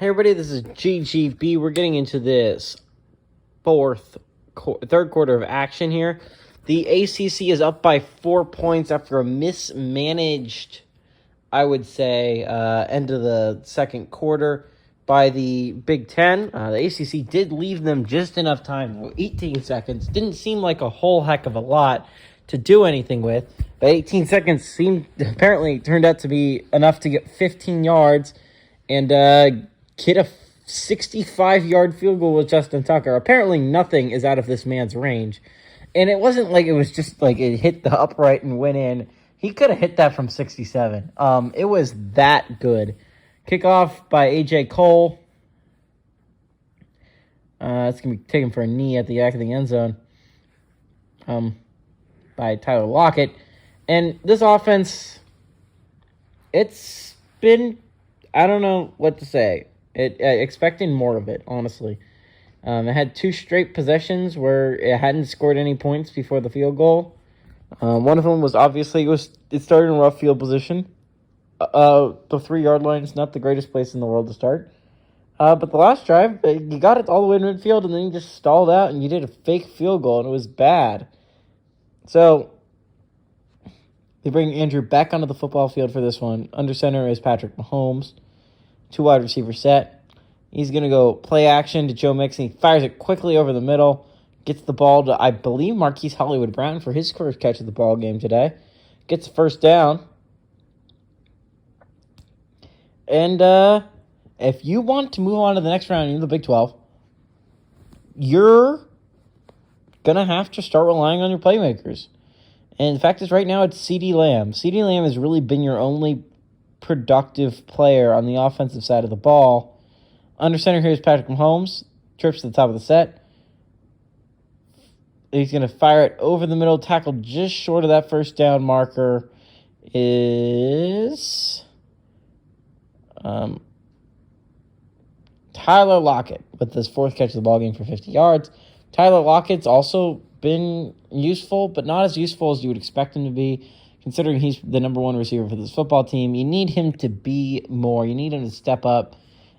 Hey everybody, this is GGB. We're getting into this third quarter of action here. The ACC is up by 4 points after a mismanaged, I would say, end of the second quarter by the Big Ten. The ACC did leave them just enough time, though. 18 seconds. Didn't seem like a whole heck of a lot to do anything with, but 18 seconds turned out to be enough to get 15 yards and hit a 65-yard field goal with Justin Tucker. Apparently nothing is out of this man's range. And it wasn't like it was just like it hit the upright and went in. He could have hit that from 67. It was that good. Kickoff by A.J. Cole. It's going to be taken for a knee at the back of the end zone by Tyler Lockett. And this offense, it's been, I don't know what to say. Expecting more of it, honestly. It had 2 straight possessions where it hadn't scored any points before the field goal. One of them was obviously it started in a rough field position. The 3-yard line is not the greatest place in the world to start. But the last drive, you got it all the way to midfield, and then you just stalled out, and you did a fake field goal, and it was bad. So they bring Andrew back onto the football field for this one. Under center is Patrick Mahomes. 2 wide receiver set. He's going to go play action to Joe Mixon. He fires it quickly over the middle. Gets the ball to, I believe, Marquise Hollywood Brown for his first catch of the ball game today. Gets the first down. And if you want to move on to the next round in the Big 12, you're going to have to start relying on your playmakers. And the fact is, right now, it's CeeDee Lamb. CeeDee Lamb has really been your only productive player on the offensive side of the ball. Under center here is Patrick Mahomes. Trips to the top of the set. He's going to fire it over the middle. Tackle just short of that first down marker is Tyler Lockett with his 4th catch of the ball game for 50 yards. Tyler Lockett's also been useful, but not as useful as you would expect him to be, considering he's the number 1 receiver for this football team. You need him to be more. You need him to step up.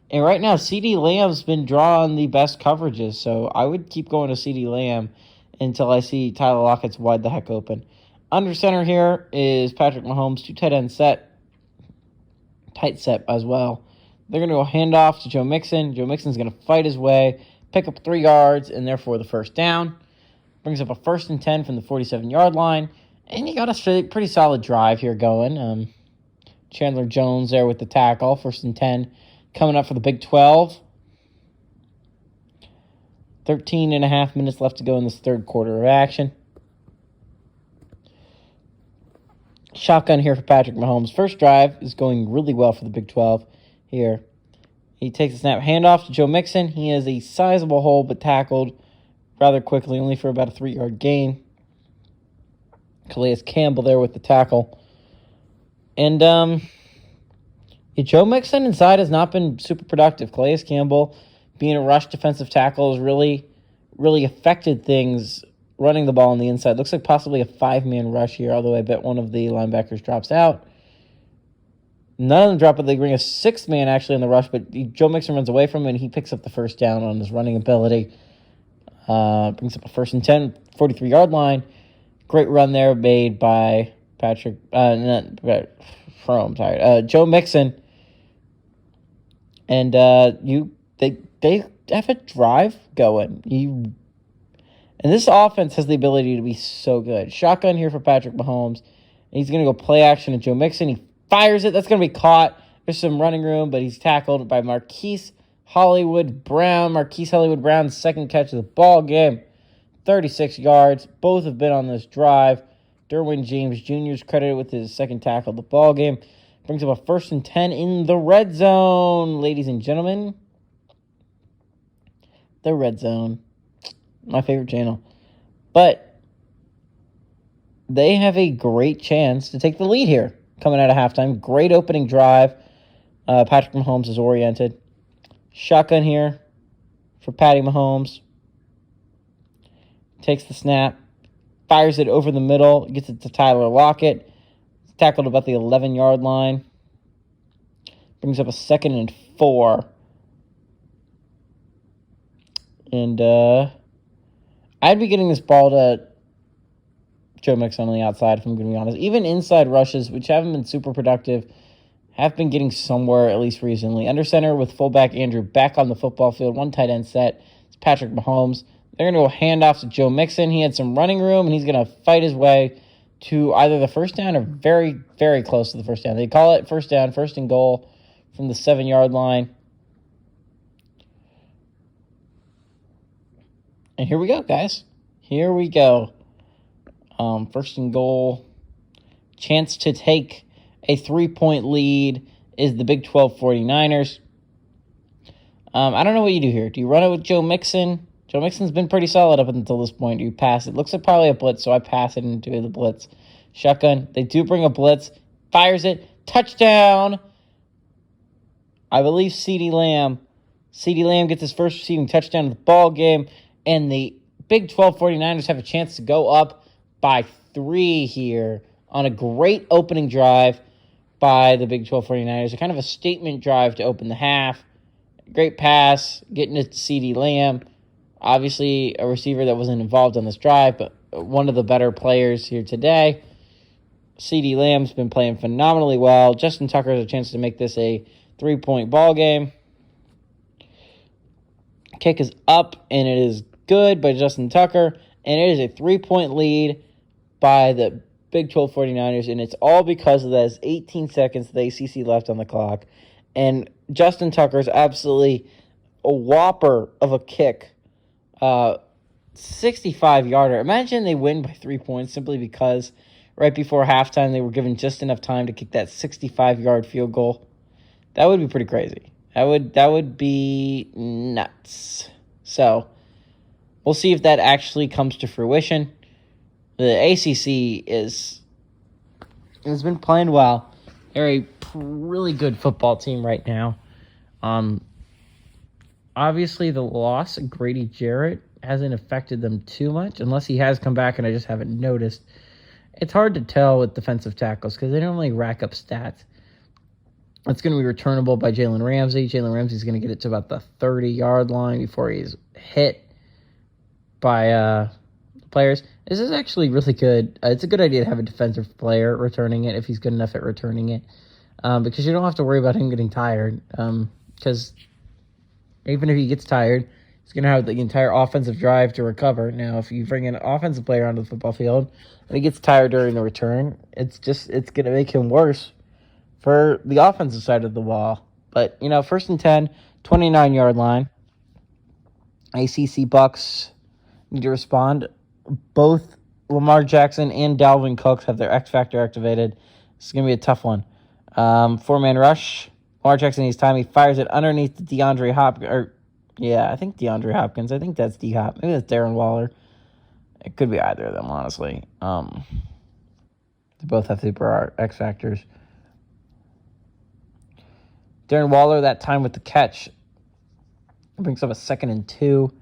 And right now, CeeDee Lamb's been drawing the best coverages, so I would keep going to CeeDee Lamb until I see Tyler Lockett's wide the heck open. Under center here is Patrick Mahomes, 2 tight end set. Tight set as well. They're going to go handoff to Joe Mixon. Joe Mixon's going to fight his way, pick up 3 yards, and therefore the first down. Brings up a 1st and 10 from the 47-yard line. And you got a pretty solid drive here going. Chandler Jones there with the tackle. 1st and 10 coming up for the Big 12. 13 and a half minutes left to go in this third quarter of action. Shotgun here for Patrick Mahomes. First drive is going really well for the Big 12 here. He takes a snap handoff to Joe Mixon. He has a sizable hole but tackled rather quickly, only for about a 3-yard gain. Calais Campbell there with the tackle. And Joe Mixon inside has not been super productive. Calais Campbell, being a rush defensive tackle, has really, really affected things running the ball on the inside. Looks like possibly a 5-man rush here, although I bet one of the linebackers drops out. None of them drop, but they bring a 6th man actually in the rush, but Joe Mixon runs away from him, and he picks up the first down on his running ability. Brings up a 1st and 10, 43-yard line. Great run there made by Joe Mixon. And they have a drive going. And this offense has the ability to be so good. Shotgun here for Patrick Mahomes. And he's going to go play action at Joe Mixon. He fires it. That's going to be caught. There's some running room, but he's tackled by Marquise Hollywood Brown. Marquise Hollywood Brown's 2nd catch of the ball game. 36 yards. Both have been on this drive. Derwin James Jr. is credited with his 2nd tackle of the ball game. Brings up a 1st and 10 in the red zone, ladies and gentlemen. The red zone. My favorite channel. But they have a great chance to take the lead here coming out of halftime. Great opening drive. Patrick Mahomes is oriented. Shotgun here for Patty Mahomes. Takes the snap. Fires it over the middle. Gets it to Tyler Lockett. Tackled about the 11-yard line. Brings up a 2nd and 4 And I'd be getting this ball to Joe Mixon on the outside, if I'm going to be honest. Even inside rushes, which haven't been super productive, have been getting somewhere, at least recently. Under center with fullback Andrew back on the football field. One tight end set. It's Patrick Mahomes. They're going to go handoff to Joe Mixon. He had some running room, and he's going to fight his way to either the first down or very, very close to the first down. They call it first down, first and goal from the 7-yard line. And here we go, guys. Here we go. First and goal. Chance to take a 3-point lead is the Big 12 49ers. I don't know what you do here. Do you run it with Joe Mixon? Joe Mixon's been pretty solid up until this point. Do you pass it? Looks like probably a blitz, so I pass it into the blitz. Shotgun. They do bring a blitz. Fires it. Touchdown. I believe CeeDee Lamb. CeeDee Lamb gets his first receiving touchdown of the ball game, and the Big 12 49ers have a chance to go up by 3 here on a great opening drive by the Big 12 49ers. A kind of a statement drive to open the half. Great pass, getting it to CeeDee Lamb. Obviously, a receiver that wasn't involved on this drive, but one of the better players here today. CeeDee Lamb's been playing phenomenally well. Justin Tucker has a chance to make this a 3-point ball game. Kick is up, and it is good by Justin Tucker, and it is a 3-point lead by the Big 12 49ers, and it's all because of that. 18 seconds the ACC left on the clock, and Justin Tucker's absolutely a whopper of a kick. 65-yarder. Imagine they win by 3 points simply because right before halftime they were given just enough time to kick that 65-yard field goal. That would be pretty crazy. That would be nuts. So, we'll see if that actually comes to fruition. The ACC has been playing well. They're a really good football team right now. Obviously, the loss of Grady Jarrett hasn't affected them too much, unless he has come back and I just haven't noticed. It's hard to tell with defensive tackles because they don't really rack up stats. It's going to be returnable by Jalen Ramsey. Jalen Ramsey's going to get it to about the 30-yard line before he's hit by players. This is actually really good. It's a good idea to have a defensive player returning it if he's good enough at returning it, because you don't have to worry about him getting tired, because even if he gets tired, he's going to have the entire offensive drive to recover. Now, if you bring an offensive player onto the football field and he gets tired during the return, it's going to make him worse for the offensive side of the ball. But, first and 10, 29-yard line. ACC Bucs need to respond. Both Lamar Jackson and Dalvin Cook have their X Factor activated. This is going to be a tough one. 4-man rush. Lamar Jackson needs time. He fires it underneath the DeAndre Hopkins. I think DeAndre Hopkins. I think that's D-Hop. Maybe that's Darren Waller. It could be either of them, honestly. They both have super X Factors. Darren Waller, that time with the catch, brings up a 2nd and 2.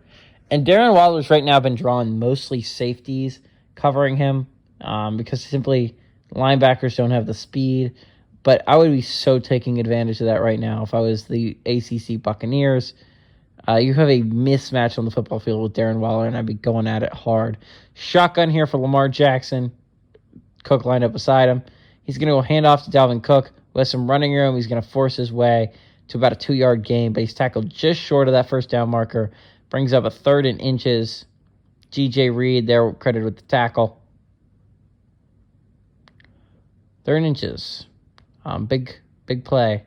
And Darren Waller's right now been drawing mostly safeties covering him because simply linebackers don't have the speed. But I would be so taking advantage of that right now if I was the ACC Buccaneers. You have a mismatch on the football field with Darren Waller, and I'd be going at it hard. Shotgun here for Lamar Jackson. Cook lined up beside him. He's going to go hand off to Dalvin Cook with some running room. He's going to force his way to about a 2-yard gain, but he's tackled just short of that first down marker. Brings up a 3rd and inches. G.J. Reed there credited with the tackle. 3rd and inches. Big play.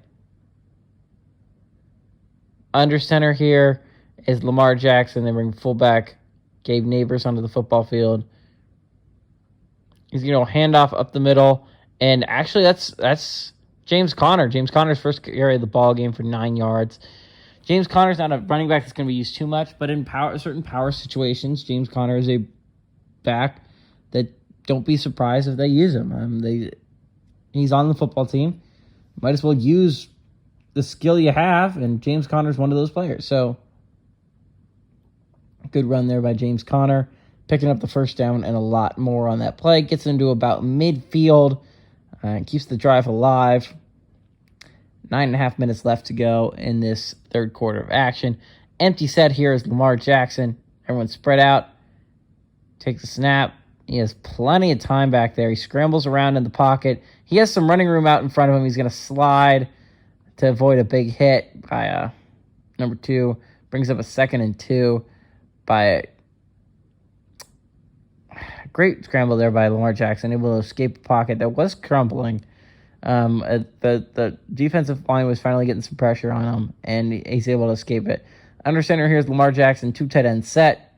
Under center here is Lamar Jackson. They bring fullback Gabe Neighbors onto the football field. He's going to hand off up the middle. And actually, that's James Conner. James Conner's first carry of the ball game for 9 yards. James Conner's not a running back that's going to be used too much, but in certain power situations, James Conner is a back that don't be surprised if they use him. He's on the football team. Might as well use the skill you have, and James Conner's one of those players. So, good run there by James Conner, picking up the first down and a lot more on that play. Gets into about midfield, keeps the drive alive. 9.5 minutes left to go in this third quarter of action. Empty set here is Lamar Jackson. Everyone's spread out. Takes a snap. He has plenty of time back there. He scrambles around in the pocket. He has some running room out in front of him. He's going to slide to avoid a big hit by number 2. Brings up a 2nd and 2 by a great scramble there by Lamar Jackson, able to escape the pocket that was crumbling. The defensive line was finally getting some pressure on him, and he's able to escape it. Under center here is Lamar Jackson, 2 tight end set.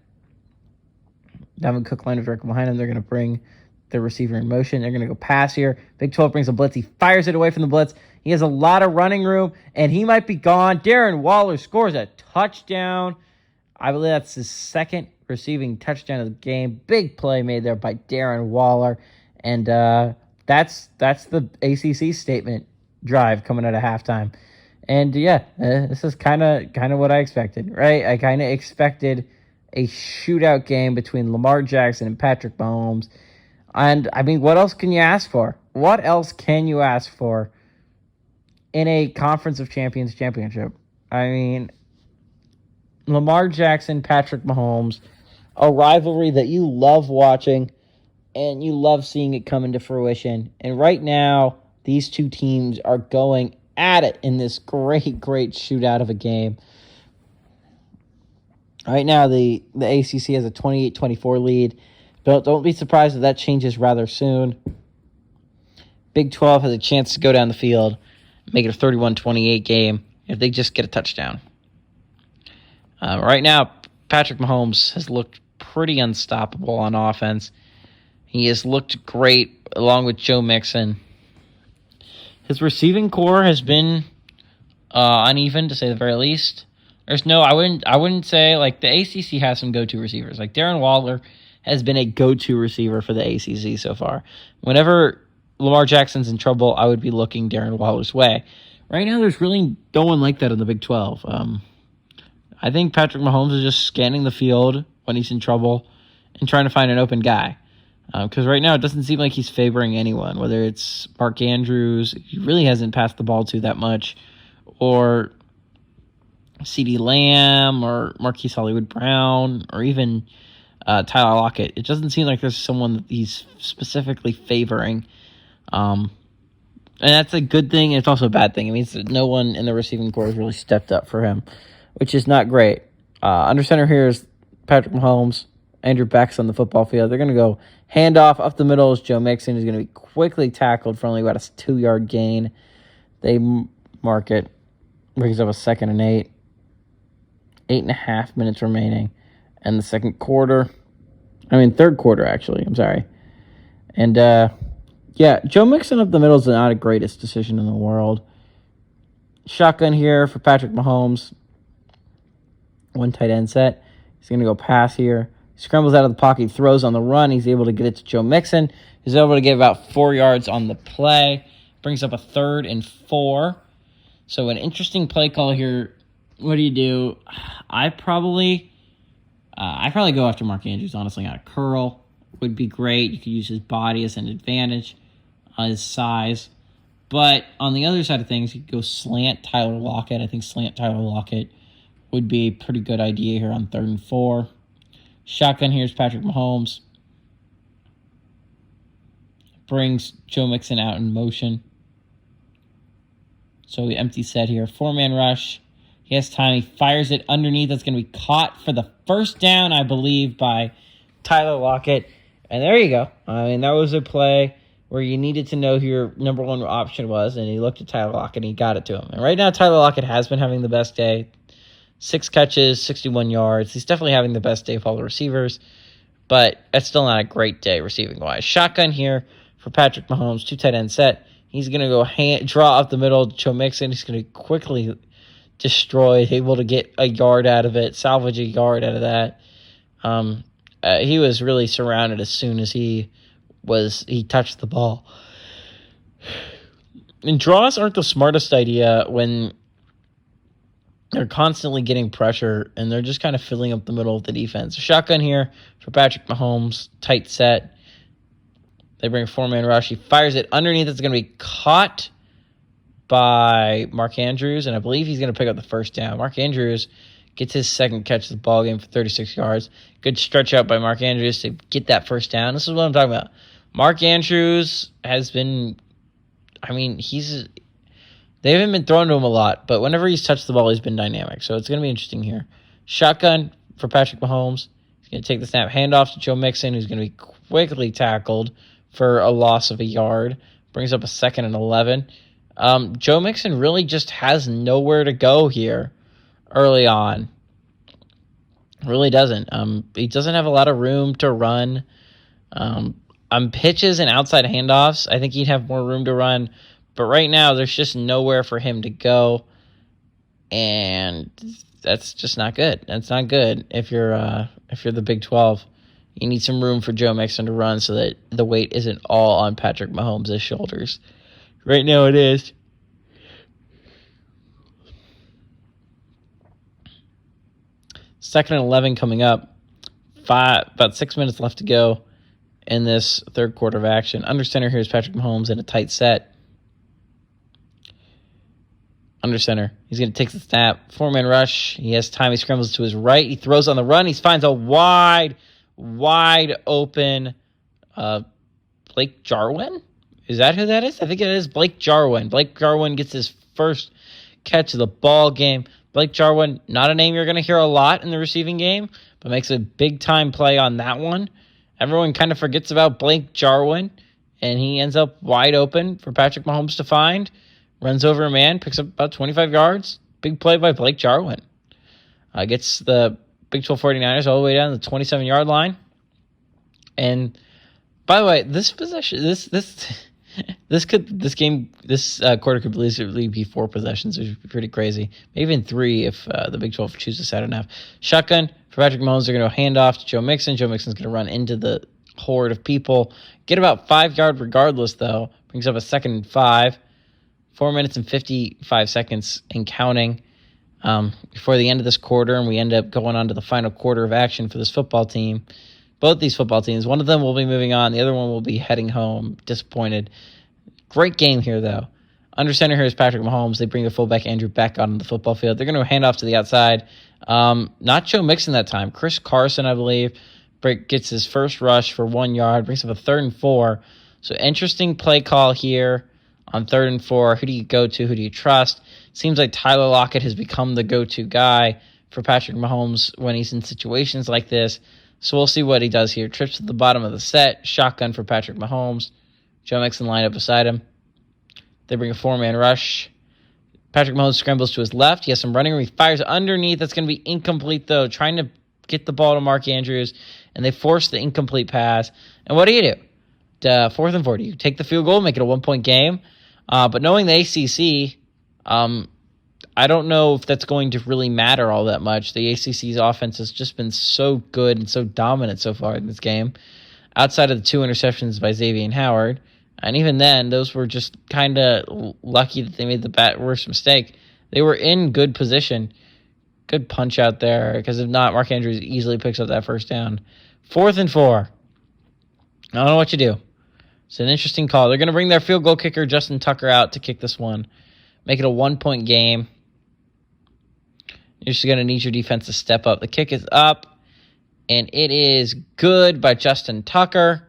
Dalvin Cook line is directly behind him. They're going to bring the receiver in motion. They're going to go pass here. Big 12 brings a blitz. He fires it away from the blitz. He has a lot of running room, and he might be gone. Darren Waller scores a touchdown. I believe that's his 2nd receiving touchdown of the game. Big play made there by Darren Waller. And that's the ACC statement drive coming out of halftime. And this is kind of what I expected, right? I kind of expected a shootout game between Lamar Jackson and Patrick Mahomes. And, I mean, what else can you ask for? What else can you ask for in a Conference of Champions championship? I mean, Lamar Jackson, Patrick Mahomes, a rivalry that you love watching and you love seeing it come into fruition. And right now, these two teams are going at it in this great shootout of a game. Right now, the ACC has a 28-24 lead. But don't be surprised if that changes rather soon. Big 12 has a chance to go down the field, make it a 31-28 game if they just get a touchdown. Right now, Patrick Mahomes has looked pretty unstoppable on offense. He has looked great along with Joe Mixon. His receiving core has been uneven, to say the very least. I wouldn't say, like, the ACC has some go-to receivers. Like, Darren Waller has been a go-to receiver for the ACC so far. Whenever Lamar Jackson's in trouble, I would be looking Darren Waller's way. Right now, there's really no one like that in the Big 12. I think Patrick Mahomes is just scanning the field when he's in trouble and trying to find an open guy. Because right now, it doesn't seem like he's favoring anyone, whether it's Mark Andrews, he really hasn't passed the ball to that much, or CeeDee Lamb, or Marquise Hollywood-Brown, or even Tyler Lockett. It doesn't seem like there's someone that he's specifically favoring. And that's a good thing, and it's also a bad thing. It means that no one in the receiving corps has really stepped up for him, which is not great. Under center here is Patrick Mahomes. Andrew Beck's on the football field. They're going to go handoff up the middle is Joe Mixon. He's going to be quickly tackled for only about a 2-yard gain. They mark it. Brings up a 2nd and 8. 8.5 minutes remaining. And the third quarter, actually. I'm sorry. And, Joe Mixon up the middle is not the greatest decision in the world. Shotgun here for Patrick Mahomes. 1 tight end set. He's going to go pass here. Scrambles out of the pocket, throws on the run. He's able to get it to Joe Mixon. He's able to get about 4 yards on the play. Brings up a 3rd and 4. So an interesting play call here. What do? I probably go after Mark Andrews, honestly, on a curl. Would be great. You could use his body as an advantage, his size. But on the other side of things, you could go slant Tyler Lockett. I think slant Tyler Lockett would be a pretty good idea here on 3rd and 4. Shotgun here is Patrick Mahomes. Brings Joe Mixon out in motion. So the empty set here. 4-man rush. He has time. He fires it underneath. That's going to be caught for the first down, I believe, by Tyler Lockett. And there you go. I mean, that was a play where you needed to know who your number one option was, and he looked at Tyler Lockett and he got it to him. And right now, Tyler Lockett has been having the best day. 6 catches, 61 yards. He's definitely having the best day of all the receivers, but that's still not a great day receiving-wise. Shotgun here for Patrick Mahomes, 2 tight end set. He's going to go draw up the middle to Joe Mixon. He's going to quickly destroy, able to get a yard out of it, salvage a yard out of that. He was really surrounded as soon as he touched the ball. And draws aren't the smartest idea when they're constantly getting pressure and they're just kind of filling up the middle of the defense. Shotgun here for Patrick Mahomes, tight set. They bring a 4-man rush. He fires it underneath. It's going to be caught by Mark Andrews, and I believe he's going to pick up the first down. Mark Andrews Gets his second catch of the ball game for 36 yards. Good stretch out by Mark Andrews to get that first down. This is what I'm talking about. Mark Andrews has been, they haven't been throwing to him a lot, but whenever he's touched the ball, he's been dynamic. So it's going to be interesting here. Shotgun for Patrick Mahomes. He's going to take the snap, handoff to Joe Mixon, who's going to be quickly tackled for a loss of a yard. Brings up a 2nd and 11. Joe Mixon really just has nowhere to go here early on. Really doesn't. He doesn't have a lot of room to run. On pitches and outside handoffs, I think he'd have more room to run. But right now, there's just nowhere for him to go. And that's just not good. That's not good if you're the Big 12. You need some room for Joe Mixon to run so that the weight isn't all on Patrick Mahomes' shoulders. Right now it is. Second and 11 coming up. About 6 minutes left to go in this third quarter of action. Under center here is Patrick Mahomes in a tight set. Under center. He's going to take the snap. 4-man rush. He has time. He scrambles to his right. He throws on the run. He finds a wide open Blake Jarwin. Is that who that is? I think it is Blake Jarwin. Blake Jarwin gets his first catch of the ball game. Blake Jarwin, not a name you're going to hear a lot in the receiving game, but makes a big-time play on that one. Everyone kind of forgets about Blake Jarwin, and he ends up wide open for Patrick Mahomes to find. Runs over a man, picks up about 25 yards. Big play by Blake Jarwin. Gets the Big 12 49ers all the way down to the 27-yard line. And by the way, this possession, this quarter could easily be 4 possessions, which would be pretty crazy. Maybe even 3 if the Big 12 chooses to half. Shotgun for Patrick Mahomes. They're going to hand off to Joe Mixon. Joe Mixon's going to run into the horde of people. Get about 5 yards regardless, though. Brings up a 2nd and 5. 4 minutes and 55 seconds and counting before the end of this quarter, and we end up going on to the final quarter of action for this football team. Both these football teams, one of them will be moving on, the other one will be heading home, disappointed. Great game here, though. Under center here is Patrick Mahomes. They bring the fullback Andrew back out on the football field. They're going to hand off to the outside. Not Joe Mixon that time. Chris Carson, I believe, gets his first rush for 1 yard, brings up a 3rd and 4. So interesting play call here. On 3rd and 4, who do you go to? Who do you trust? Seems like Tyler Lockett has become the go-to guy for Patrick Mahomes when he's in situations like this. So we'll see what he does here. Trips to the bottom of the set. Shotgun for Patrick Mahomes. Joe Mixon lined up beside him. They bring a 4-man rush. Patrick Mahomes scrambles to his left. He has some running room. He fires underneath. That's going to be incomplete, though. Trying to get the ball to Mark Andrews. And they force the incomplete pass. And what do? 4th and 4. You take the field goal, make it a 1-point game. But knowing the ACC, I don't know if that's going to really matter all that much. The ACC's offense has just been so good and so dominant so far in this game, outside of the 2 interceptions by Xavier Howard. And even then, those were just kind of lucky that they made the worst mistake. They were in good position. Good punch out there, because if not, Mark Andrews easily picks up that first down. 4th and 4. I don't know what you do. It's an interesting call. They're going to bring their field goal kicker, Justin Tucker, out to kick this one. Make it a 1-point game. You're just going to need your defense to step up. The kick is up, and it is good by Justin Tucker.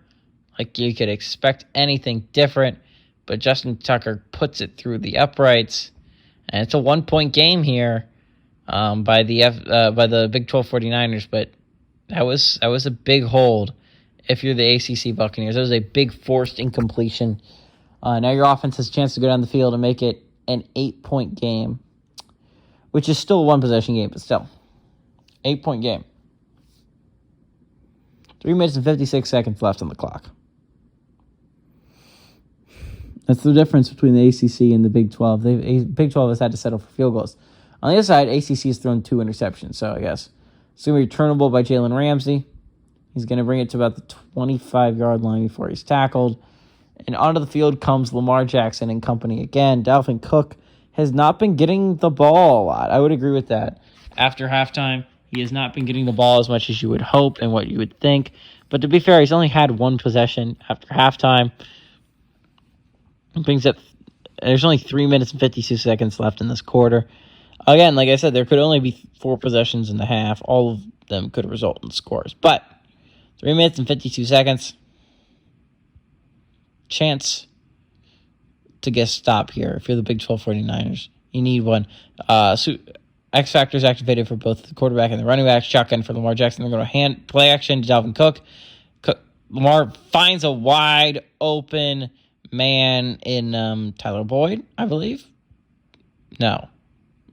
Like you could expect anything different, but Justin Tucker puts it through the uprights, and it's a 1-point game here by the Big 12 49ers, but that was a big hold. If you're the ACC Buccaneers, that was a big forced incompletion. Now your offense has a chance to go down the field and make it an 8-point game, which is still a 1-possession game, but still. 8-point game. 3 minutes and 56 seconds left on the clock. That's the difference between the ACC and the Big 12. Big 12 has had to settle for field goals. On the other side, ACC has thrown 2 interceptions, so I guess it's going to be returnable by Jalen Ramsey. He's going to bring it to about the 25-yard line before he's tackled. And onto the field comes Lamar Jackson and company again. Dalvin Cook has not been getting the ball a lot. I would agree with that. After halftime, he has not been getting the ball as much as you would hope and what you would think. But to be fair, he's only had 1 possession after halftime. There's only 3 minutes and 52 seconds left in this quarter. Again, like I said, there could only be 4 possessions in the half. All of them could result in scores. But 3 minutes and 52 seconds. Chance to get a stop here if you're the Big 12 49ers. You need one. X Factor is activated for both the quarterback and the running back. Shotgun for Lamar Jackson. They're going to play action to Dalvin Cook. Lamar finds a wide open man in Tyler Boyd, I believe. No.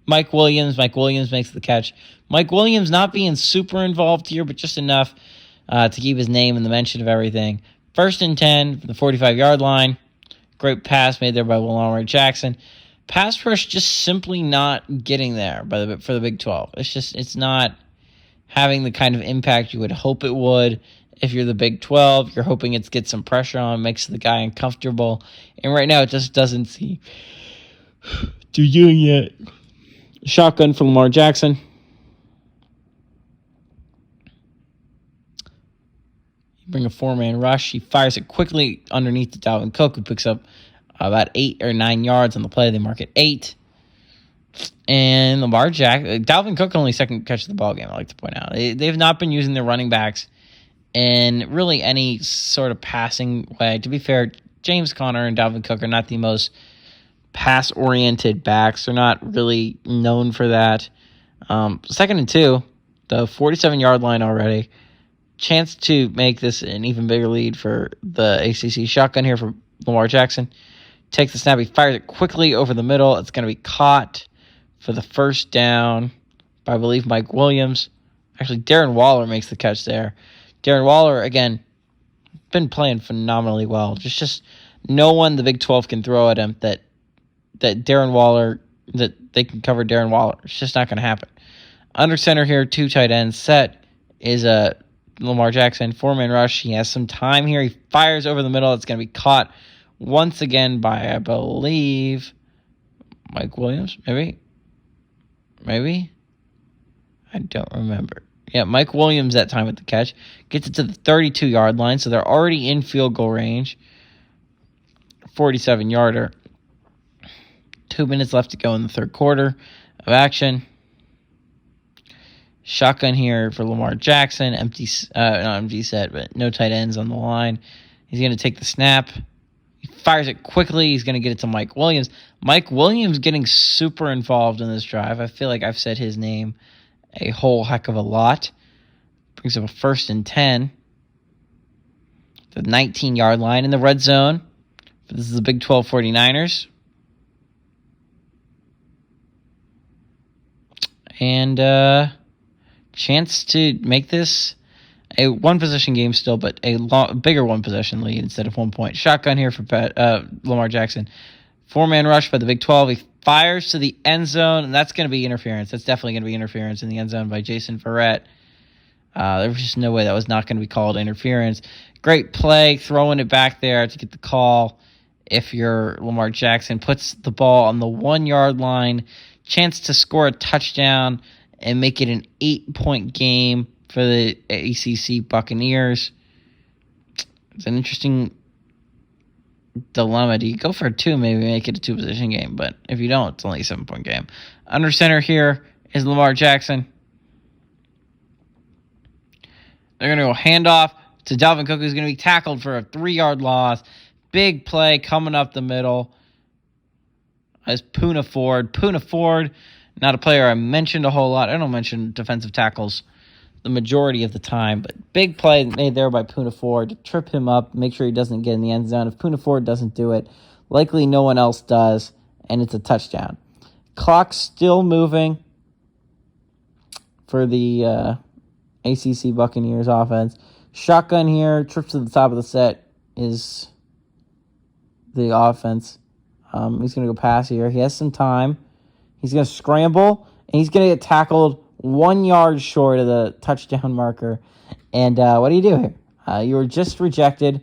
Mike Williams. Mike Williams makes the catch. Mike Williams not being super involved here, but just enough to keep his name in the mention of everything. 1st and 10 from the 45-yard line. Great pass made there by Lamar Jackson. Pass rush just simply not getting there for the Big 12. It's not having the kind of impact you would hope it would. If you're the Big 12, you're hoping it gets some pressure on, makes the guy uncomfortable. And right now, it just doesn't seem to doing it. Shotgun for Lamar Jackson. You bring a 4-man rush. He fires it quickly underneath to Dalvin Cook, who picks up about 8 or 9 yards on the play. They mark it 8. And Dalvin Cook only second catch of the ball game, I like to point out. They've not been using their running backs in really any sort of passing way. To be fair, James Conner and Dalvin Cook are not the most pass-oriented backs. They're not really known for that. 2nd and 2, the 47-yard line already. Chance to make this an even bigger lead for the ACC. Shotgun here for Lamar Jackson. Takes the snap. He fires it quickly over the middle. It's going to be caught for the 1st down by, I believe, Mike Williams. Actually, Darren Waller makes the catch there. Darren Waller, again, been playing phenomenally well. Just no one the Big 12 can throw at him that Darren Waller, that they can cover Darren Waller. It's just not going to happen. Under center here, 2 tight ends. Set is Lamar Jackson, 4-man rush. He has some time here. He fires over the middle. It's going to be caught once again by, I believe, Mike Williams. Maybe? I don't remember. Yeah, Mike Williams that time with the catch. Gets it to the 32-yard line, so they're already in field goal range. 47-yarder. 2 minutes left to go in the 3rd quarter of action. Shotgun here for Lamar Jackson. Not empty set, but no tight ends on the line. He's going to take the snap. He fires it quickly. He's going to get it to Mike Williams. Mike Williams getting super involved in this drive. I feel like I've said his name a whole heck of a lot. Brings up a 1st and 10. The 19-yard line in the red zone. This is the Big 12 49ers. And chance to make this a one-possession game still, but a bigger one-possession lead instead of 1 point. Shotgun here for Lamar Jackson. 4-man rush by the Big 12. He fires to the end zone, and that's going to be interference. That's definitely going to be interference in the end zone by Jason Verrett. There was just no way that was not going to be called interference. Great play, throwing it back there to get the call. If you're Lamar Jackson, puts the ball on the 1-yard line, chance to score a touchdown and make it an 8-point game for the ACC Buccaneers. It's an interesting dilemma. Do you go for a 2, maybe make it a 2-position game? But if you don't, it's only a 7-point game. Under center here is Lamar Jackson. They're going to go handoff to Dalvin Cook, who's going to be tackled for a 3-yard loss. Big play coming up the middle as Poona Ford. Poona Ford, not a player I mentioned a whole lot. I don't mention defensive tackles the majority of the time, but big play made there by Poona Ford to trip him up, make sure he doesn't get in the end zone. If Poona Ford doesn't do it, likely no one else does, and it's a touchdown. Clock still moving for the ACC Buccaneers offense. Shotgun here, trip to the top of the set is the offense. He's going to go pass here. He has some time. He's going to scramble, and he's going to get tackled 1 yard short of the touchdown marker. And what do you do here? You were just rejected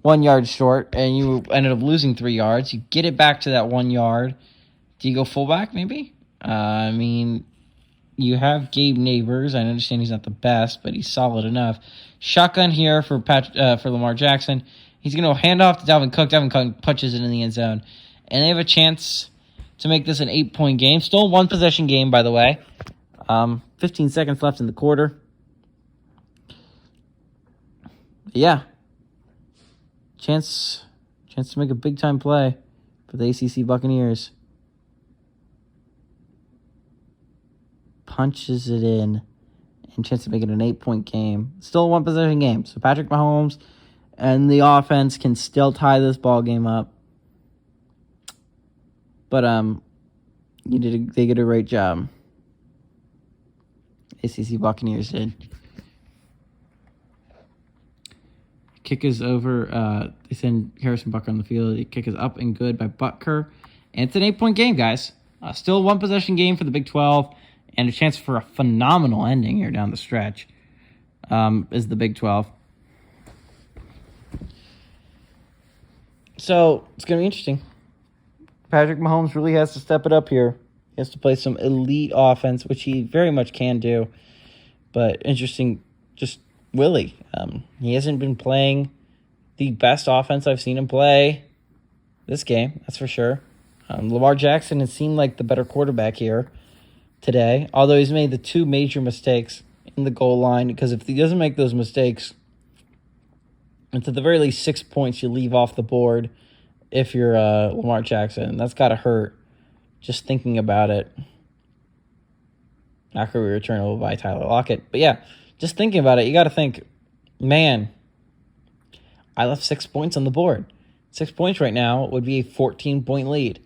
1 yard short, and you ended up losing 3 yards. You get it back to that 1 yard. Do you go fullback, maybe? I mean, you have Gabe Neighbors. I understand he's not the best, but he's solid enough. Shotgun here for Lamar Jackson. He's going to hand off to Dalvin Cook. Dalvin Cook punches it in the end zone. And they have a chance to make this an 8-point game. Still a one-possession game, by the way. 15 seconds left in the quarter. Yeah. Chance to make a big-time play for the ACC Buccaneers. Punches it in. And chance to make it an 8-point game. Still a one-possession game. So Patrick Mahomes and the offense can still tie this ball game up. But they did a great job. ACC Buccaneers did. Kick is over. They send Harrison Butker on the field. The kick is up and good by Butker. And it's an 8-point game, guys. Still a one-possession game for the Big 12. And a chance for a phenomenal ending here down the stretch is the Big 12. So it's going to be interesting. Patrick Mahomes really has to step it up here. He has to play some elite offense, which he very much can do. But interesting, just Willie. He hasn't been playing the best offense I've seen him play this game, that's for sure. Lamar Jackson has seemed like the better quarterback here today, although he's made the 2 major mistakes in the goal line, because if he doesn't make those mistakes, it's at the very least 6 points you leave off the board if you're Lamar Jackson. That's got to hurt just thinking about it. After we return over by Tyler Lockett. But yeah, just thinking about it, you got to think, man, I left 6 points on the board. 6 points right now would be a 14-point lead.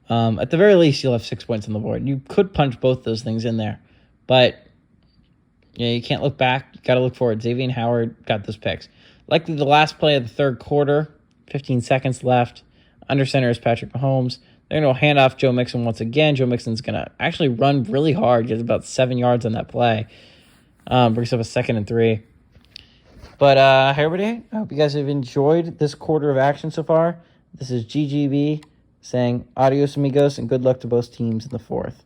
At the very least, you'll have 6 points on the board. You could punch both those things in there. But you can't look back. You got to look forward. Xavier Howard got those picks. Likely the last play of the third quarter, 15 seconds left. Under center is Patrick Mahomes. They're going to hand off Joe Mixon once again. Joe Mixon's going to actually run really hard. Gets about 7 yards on that play. Brings up a 2nd and 3. But hey, everybody, I hope you guys have enjoyed this quarter of action so far. This is GGB saying adios, amigos, and good luck to both teams in the fourth.